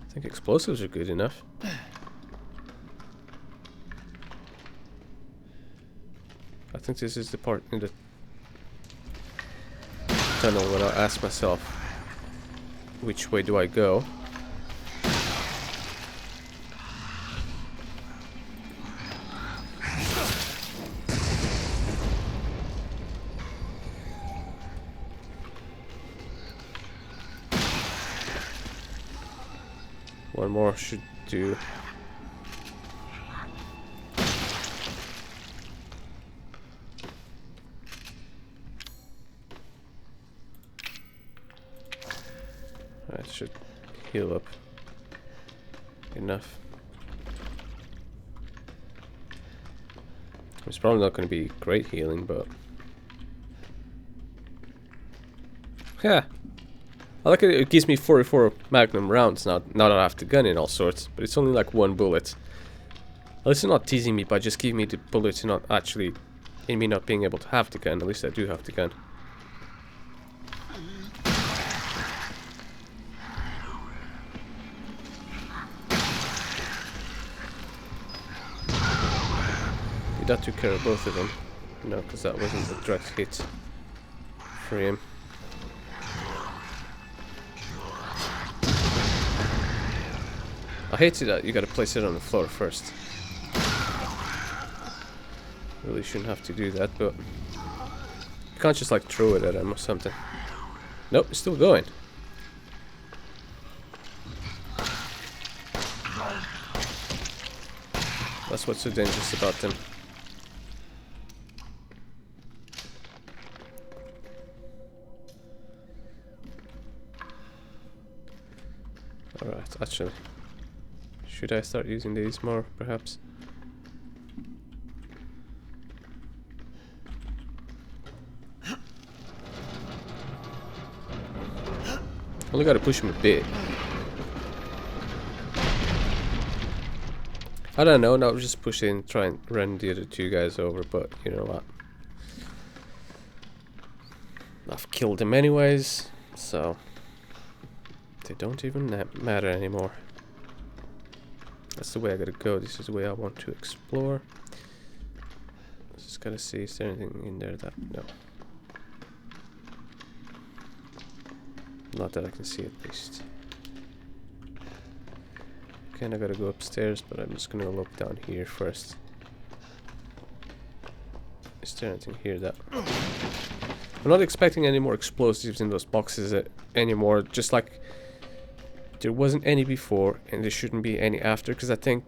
I think explosives are good enough. I think this is the part in the tunnel where I ask myself, which way do I go? One more should do. That should heal up enough. It's probably not going to be great healing, but yeah. I like it. It gives me 44 Magnum rounds now. Now that I have the gun in all sorts, but it's only like one bullet. At least it's not teasing me by just giving me the bullets and not actually in me not being able to have the gun. At least I do have the gun. That took care of both of them. No, because that wasn't a direct hit for him. I hate it that you gotta place it on the floor first. Really shouldn't have to do that, but you can't just like throw it at him or something. Nope, it's still going. That's what's so dangerous about them. Alright, actually, should I start using these more, perhaps? Only gotta push him a bit. I don't know, now just push in, try and run the other two guys over, but you know what? I've killed them anyways, so they don't even matter anymore. That's the way I gotta go. This is the way I want to explore. Just gotta see, is there anything in there that... no. Not that I can see at least. Okay, I gotta go upstairs, but I'm just gonna look down here first. Is there anything here that... I'm not expecting any more explosives in those boxes anymore, just like there wasn't any before and there shouldn't be any after, because I think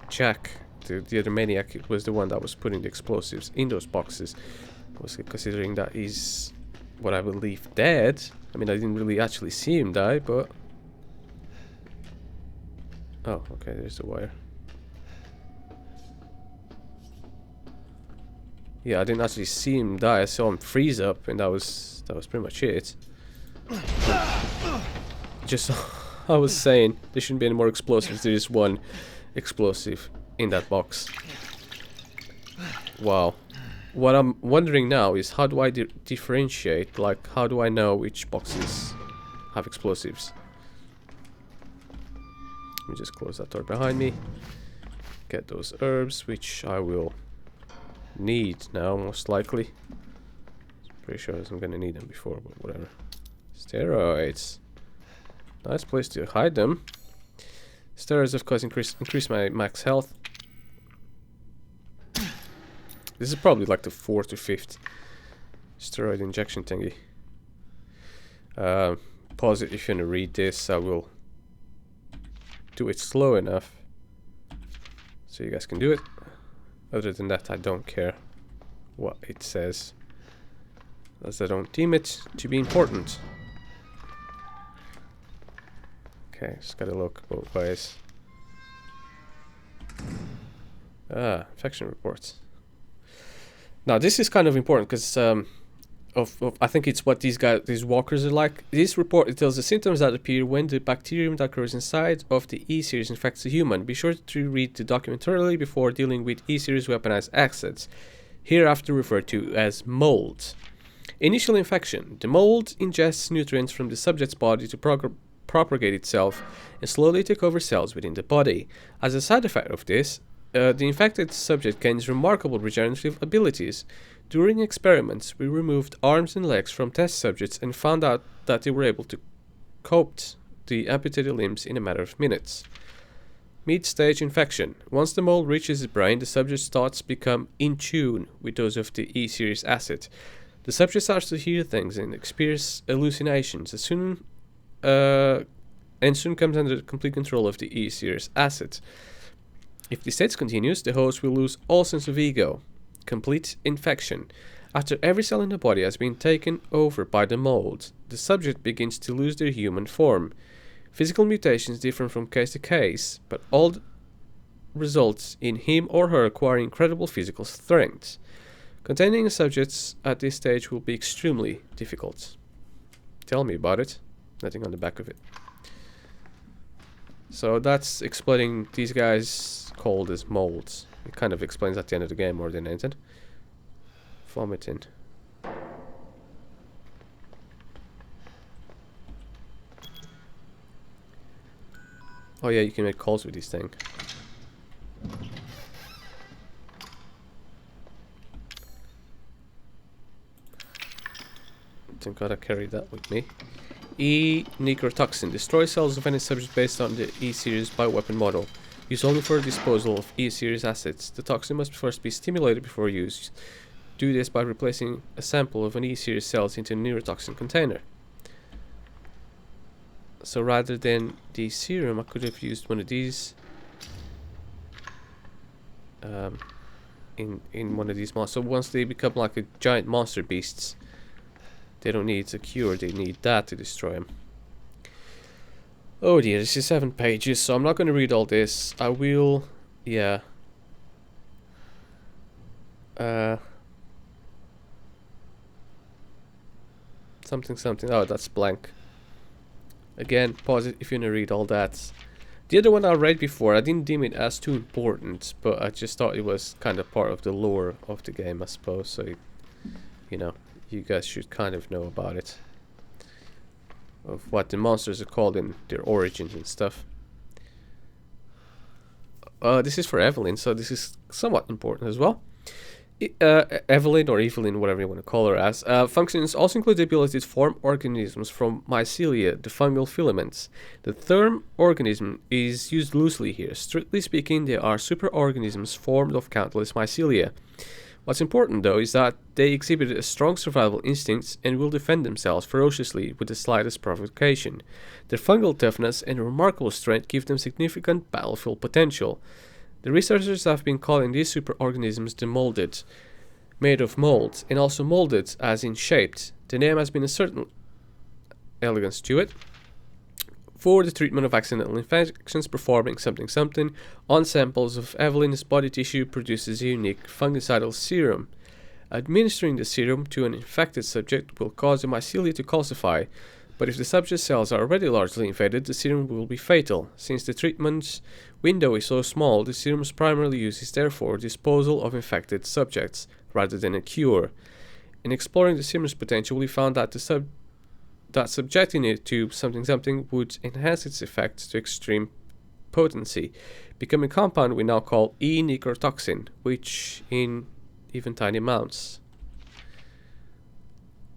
Jack, the other maniac, was the one that was putting the explosives in those boxes. Mostly considering that he's, what I believe, dead. I mean, I didn't really actually see him die, but... oh, okay, there's the wire. Yeah, I didn't actually see him die. I saw him freeze up, and that was pretty much it. Just I was saying, there shouldn't be any more explosives. There is one explosive in that box. Wow. What I'm wondering now is, how do I differentiate? Like, how do I know which boxes have explosives? Let me just close that door behind me. Get those herbs, which I will need now, most likely. Pretty sure I wasn't gonna need them before, but whatever. Steroids. Nice place to hide them. Steroids, of course, increase my max health. This is probably like the 4th or 5th steroid injection thingy. Pause it if you want to read this. I will do it slow enough so you guys can do it. Other than that, I don't care what it says, as I don't deem it to be important. Okay, just gotta look both ways. Ah, infection reports. Now this is kind of important because I think it's what these walkers are like. This report, it tells the symptoms that appear when the bacterium that grows inside of the E-series infects a human. Be sure to read the document thoroughly before dealing with E-series weaponized assets, hereafter referred to as mold. Initial infection. The mold ingests nutrients from the subject's body to propagate itself and slowly take over cells within the body. As a side effect of this, the infected subject gains remarkable regenerative abilities. During experiments, we removed arms and legs from test subjects and found out that they were able to coat the amputated limbs in a matter of minutes. Mid-stage infection. Once the mold reaches the brain, the subject's thoughts become in tune with those of the E-series acid. The subject starts to hear things and experience hallucinations soon comes under complete control of the E-series acid. If the state continues, the host will lose all sense of ego. Complete infection. After every cell in the body has been taken over by the mold, the subject begins to lose their human form. Physical mutations differ from case to case, but all results in him or her acquiring incredible physical strength. Containing the subjects at this stage will be extremely difficult. Tell me about it. Nothing on the back of it. So that's explaining these guys called as molds. It kind of explains at the end of the game more than anything. Vomiting. Oh yeah, you can make calls with this thing. Don't gotta carry that with me. E-necrotoxin. Destroy cells of any subject based on the E-series bioweapon model. Used only for disposal of E-series assets. The toxin must first be stimulated before use. Do this by replacing a sample of an E-series cells into a neurotoxin container. So rather than the serum, I could have used one of these in one of these monsters. So once they become like a giant monster beasts, they don't need a cure, they need that to destroy them. Oh dear, this is 7 pages, so I'm not going to read all this. I will, yeah. Something, oh that's blank. Again, pause it if you want to read all that. The other one I read before, I didn't deem it as too important, but I just thought it was kind of part of the lore of the game, I suppose. So, you know, you guys should kind of know about it. Of what the monsters are called in their origins and stuff. This is for Evelyn, so this is somewhat important as well. Evelyn or Evelyn, whatever you want to call her as, functions also include the ability to form organisms from mycelia, the fungal filaments. The term organism is used loosely here. Strictly speaking, they are superorganisms formed of countless mycelia. What's important though is that they exhibit a strong survival instinct and will defend themselves ferociously with the slightest provocation. Their fungal toughness and remarkable strength give them significant battlefield potential. The researchers have been calling these superorganisms the molded, made of molds, and also molded as in shaped. The name has been a certain elegance to it. For the treatment of accidental infections, performing something on samples of Evelyn's body tissue produces a unique fungicidal serum. Administering the serum to an infected subject will cause the mycelia to calcify, but if the subject's cells are already largely infected, the serum will be fatal. Since the treatment window is so small, the serum's primary use is therefore disposal of infected subjects, rather than a cure. In exploring the serum's potential, we found that subjecting it to something would enhance its effects to extreme potency, becoming a compound we now call E-necrotoxin, which in even tiny amounts.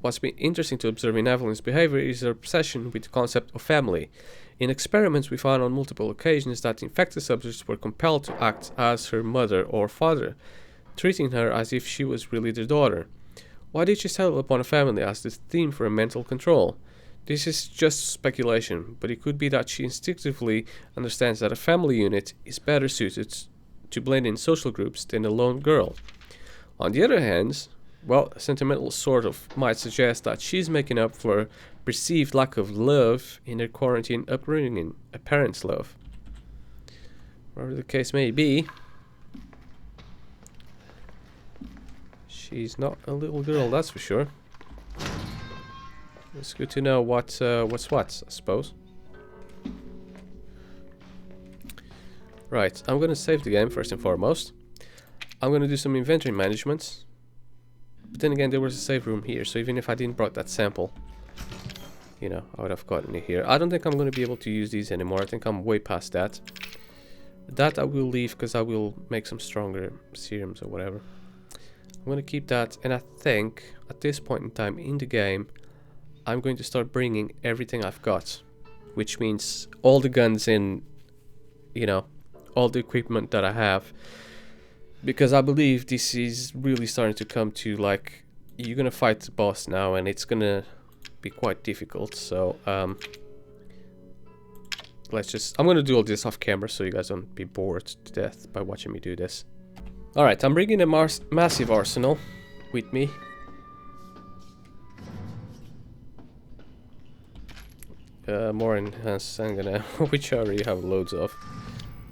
What's been interesting to observe in Evelyn's behavior is her obsession with the concept of family. In experiments, we found on multiple occasions that infected subjects were compelled to act as her mother or father, treating her as if she was really their daughter. Why did she settle upon a family as the theme for her mental control? This is just speculation, but it could be that she instinctively understands that a family unit is better suited to blend in social groups than a lone girl. On the other hand, well, a sentimental sort of might suggest that she's making up for perceived lack of love in her quarantine upbringing, a parent's love. Whatever the case may be, she's not a little girl, that's for sure. It's good to know what's what, I suppose. Right, I'm gonna save the game first and foremost. I'm gonna do some inventory management. But then again, there was a save room here, so even if I didn't brought that sample, you know, I would have gotten it here. I don't think I'm going to be able to use these anymore. I think I'm way past that. That I will leave because I will make some stronger serums or whatever. I'm going to keep that, and I think at this point in time in the game I'm going to start bringing everything I've got, which means all the guns in, you know, all the equipment that I have, because I believe this is really starting to come to, like, you're gonna fight the boss now and it's gonna be quite difficult. So I'm gonna do all this off camera so you guys don't be bored to death by watching me do this. Alright, I'm bringing a massive arsenal with me. More enhanced handgun, which I already have loads of.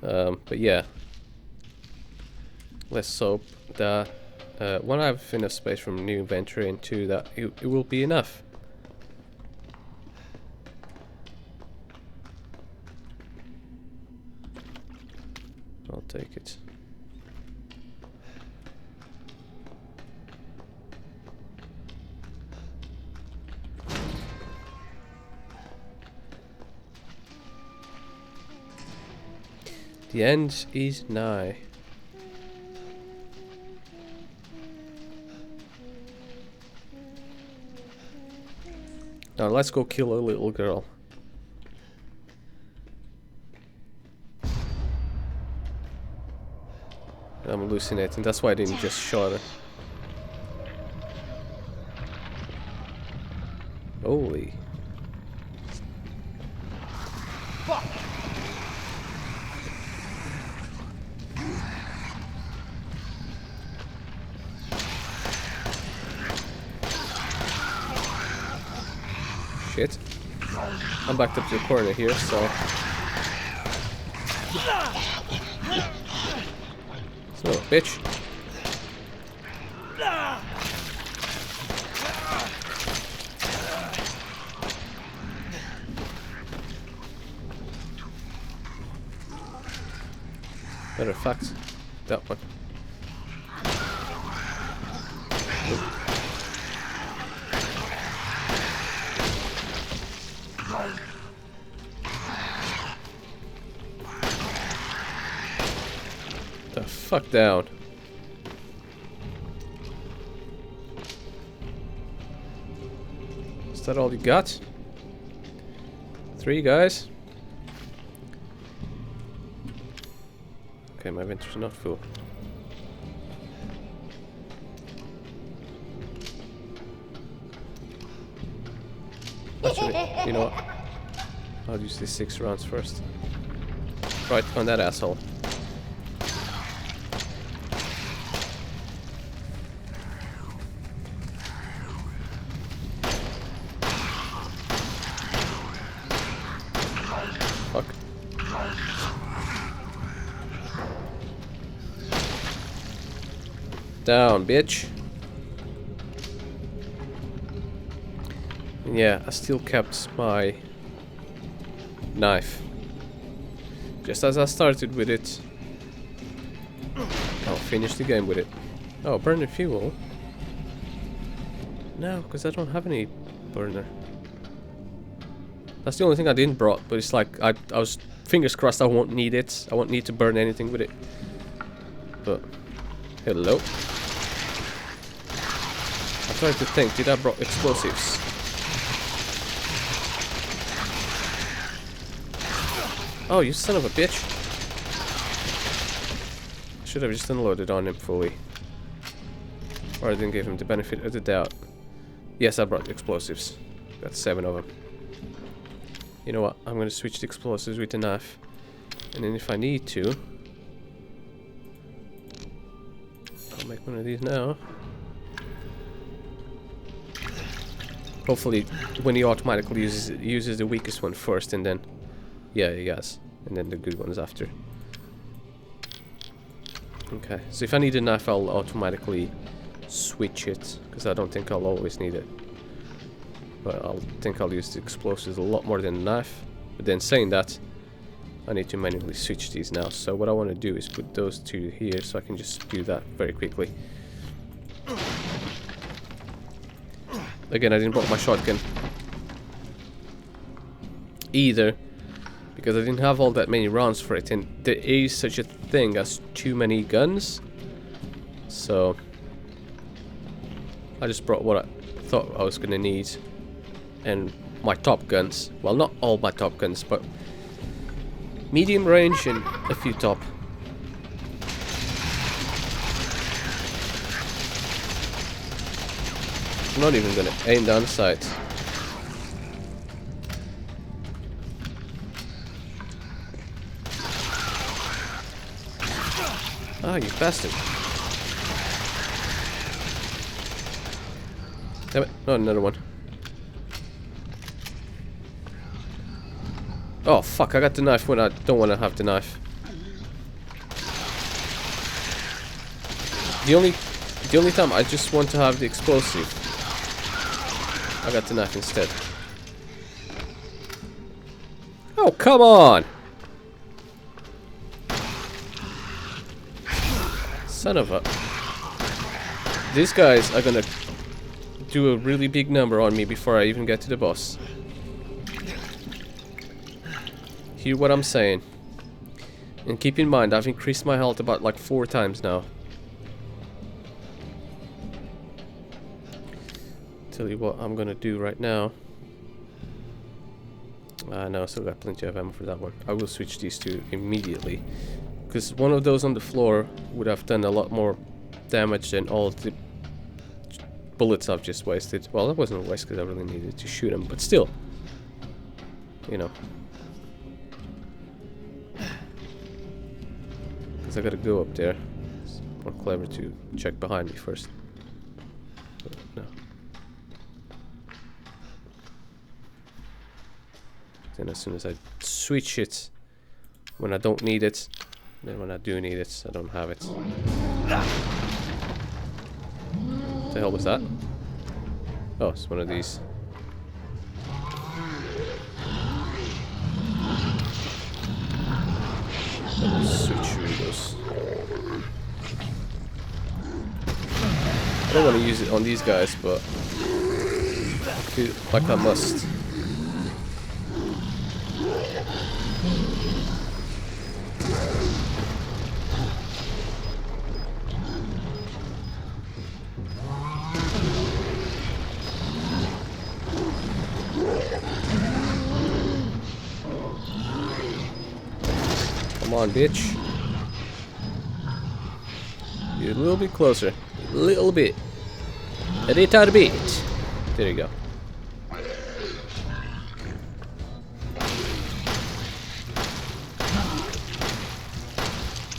But yeah, let's hope that when I have enough space from new inventory into that, it will be enough. I'll take it. The end is nigh. Now let's go kill a little girl. I'm hallucinating, that's why I didn't just shot her. Holy. Fuck. Shit. I'm backed up to the corner here, so... Son of a bitch. Matter of fact, that one. The fuck down. Is that all you got? 3 guys? Okay, my inventory's not full. Actually, you know what? I'll use these 6 rounds first. Right on that asshole. Fuck. Down, bitch. Yeah, I still kept my knife. Just as I started with it, I'll finish the game with it. Oh, burner fuel? No, because I don't have any burner. That's the only thing I didn't brought, but it's like, I was fingers crossed I won't need it. I won't need to burn anything with it. But, hello. I'm trying to think, did I brought explosives? Oh, you son of a bitch. I should have just unloaded on him fully. Or I didn't give him the benefit of the doubt. Yes, I brought explosives. Got 7 of them. You know what? I'm going to switch the explosives with the knife. And then if I need to... I'll make one of these now. Hopefully, when he automatically uses the weakest one first and then... Yeah, he has. And then the good ones after. Okay, so if I need a knife, I'll automatically switch it. Because I don't think I'll always need it. But I think I'll use the explosives a lot more than the knife. But then saying that, I need to manually switch these now. So what I want to do is put those 2 here so I can just do that very quickly. Again, I didn't brought my shotgun. either, because I didn't have all that many rounds for it, and there is such a thing as too many guns. So I just brought what I thought I was gonna need, and my top guns. Well, not all my top guns, but medium range and a few top. I'm not even gonna aim down sight. Ah, you bastard. Damn it, not another one. Oh fuck, I got the knife when I don't want to have the knife. The only time I just want to have the explosive, I got the knife instead. Oh, come on! Son of a... These guys are gonna do a really big number on me before I even get to the boss. Hear what I'm saying. And keep in mind, I've increased my health about like 4 times now. Tell you what I'm gonna do right now. No, I still got plenty of ammo for that one. I will switch these two immediately, because one of those on the floor would have done a lot more damage than all of the bullets I've just wasted. Well, that wasn't a waste because I really needed to shoot them, but still, you know. Because I gotta go up there. It's more clever to check behind me first. But no. Then as soon as I switch it when I don't need it, then when I do need it, I don't have it. What the hell was that? Oh, it's one of these. Switch through those. I don't want to use it on these guys, but I feel like I must. Come on, bitch. You're a little bit closer. A little bit. A little bit. There you go.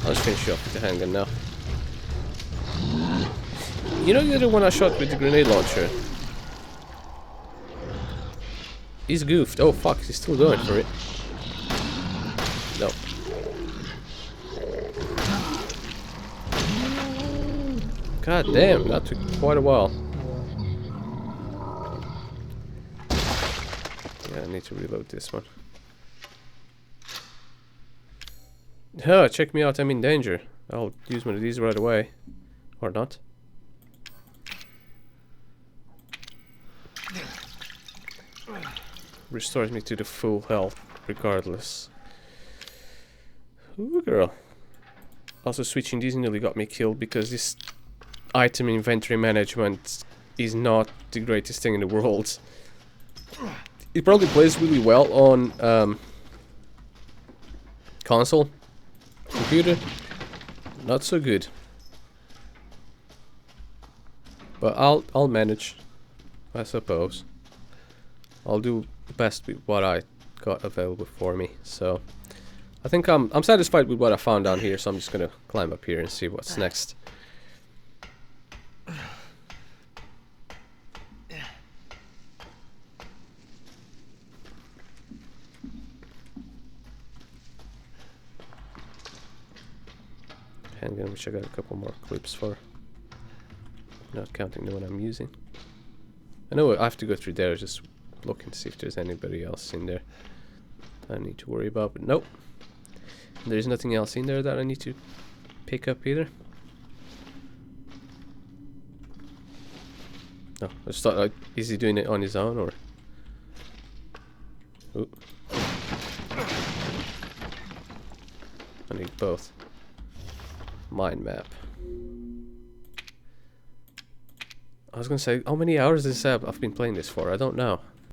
I'll just finish you off with the handgun now. You know the other one I shot with the grenade launcher? He's goofed. Oh fuck, he's still going for it. No. God damn, that took quite a while. Yeah, I need to reload this one. Huh, check me out, I'm in danger. I'll use one of these right away. Or not. Restores me to the full health, regardless. Ooh, girl. Also, switching these nearly got me killed because this item inventory management is not the greatest thing in the world. It probably plays really well on console. Computer, not so good. But I'll manage, I suppose. I'll do the best with what I got available for me. So I think I'm satisfied with what I found down here, so I'm just gonna climb up here and see what's next. Handgun, which I got a couple more clips for. Not counting the one I'm using. I know I have to go through there, just look and see if there's anybody else in there I need to worry about, but nope. There's nothing else in there that I need to pick up either. No, I just thought, is he doing it on his own or? Ooh. I need both. Mind map. I was gonna say, how many hours is I've been playing this for? I don't know.